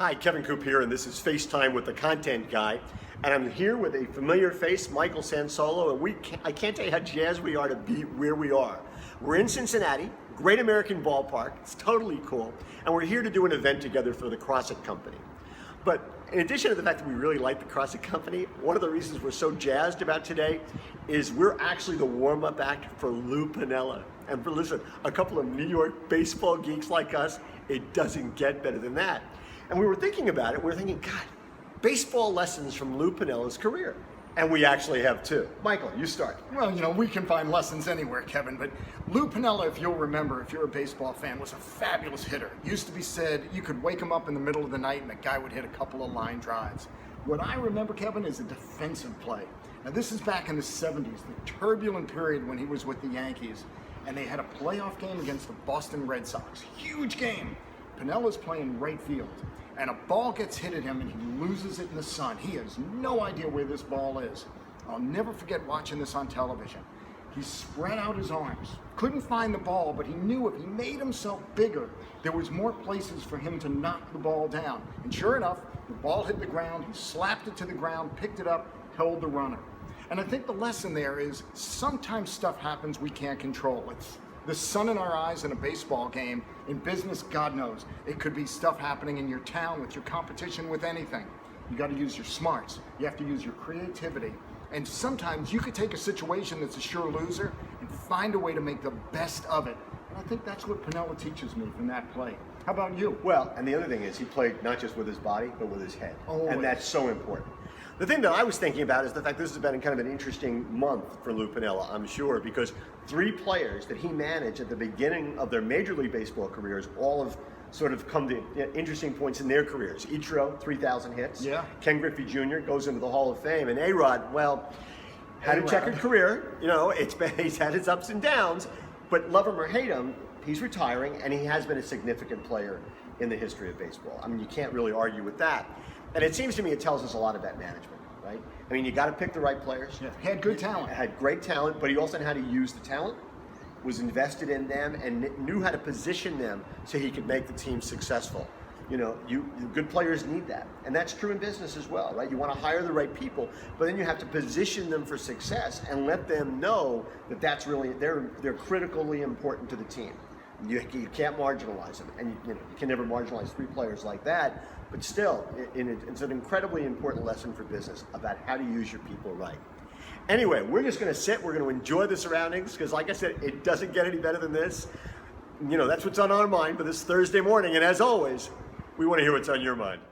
Hi, Kevin Coop here, and this is FaceTime with the Content Guy. And I'm here with a familiar face, Michael Sansolo, and I can't tell you how jazzed we are to be where we are. We're in Cincinnati, great American ballpark, it's totally cool, and we're here to do an event together for the CrossFit Company. But in addition to the fact that we really like the CrossFit Company, one of the reasons we're so jazzed about today is we're actually the warm-up act for Lou Piniella. And listen, a couple of New York baseball geeks like us, it doesn't get better than that. And we were thinking about it, we were thinking, God, baseball lessons from Lou Piniella's career. And we actually have two. Michael, you start. Well, we can find lessons anywhere, Kevin, but Lou Piniella, if you'll remember, if you're a baseball fan, was a fabulous hitter. Used to be said you could wake him up in the middle of the night and the guy would hit a couple of line drives. What I remember, Kevin, is a defensive play. Now, this is back in the 70s, the turbulent period when he was with the Yankees, and they had a playoff game against the Boston Red Sox. Huge game. Piniella's playing right field, and a ball gets hit at him and he loses it in the sun. He has no idea where this ball is. I'll never forget watching this on television. He spread out his arms, couldn't find the ball, but he knew if he made himself bigger, there was more places for him to knock the ball down. And sure enough, the ball hit the ground, he slapped it to the ground, picked it up, held the runner. And I think the lesson there is sometimes stuff happens we can't control. It's the sun in our eyes in a baseball game. In business, God knows, it could be stuff happening in your town with your competition, with anything. You got to use your smarts. You have to use your creativity. And sometimes you could take a situation that's a sure loser and find a way to make the best of it. And I think that's what Piniella teaches me from that play. How about you? Well, and the other thing is he played not just with his body, but with his head. Always. And that's so important. The thing that I was thinking about is the fact this has been kind of an interesting month for Lou Piniella, I'm sure, because three players that he managed at the beginning of their Major League Baseball careers all have sort of come to interesting points in their careers. Ichiro, 3,000 hits. Yeah. Ken Griffey Jr. goes into the Hall of Fame. And A-Rod, well, had a checkered career. He's had his ups and downs. But love him or hate him, he's retiring, and he has been a significant player in the history of baseball. I mean, you can't really argue with that. And it seems to me it tells us a lot about management, right? I mean, you got to pick the right players. Yeah. He had good talent. Had great talent, but he also knew how to use the talent, was invested in them, and knew how to position them so he could make the team successful. Good players need that. And that's true in business as well, right? You want to hire the right people, but then you have to position them for success and let them know that they're critically important to the team. You can't marginalize them, and you can never marginalize three players like that. But still, it's an incredibly important lesson for business about how to use your people right. Anyway, we're just going to sit. We're going to enjoy the surroundings because, like I said, it doesn't get any better than this. That's what's on our mind for this Thursday morning. And as always, we want to hear what's on your mind.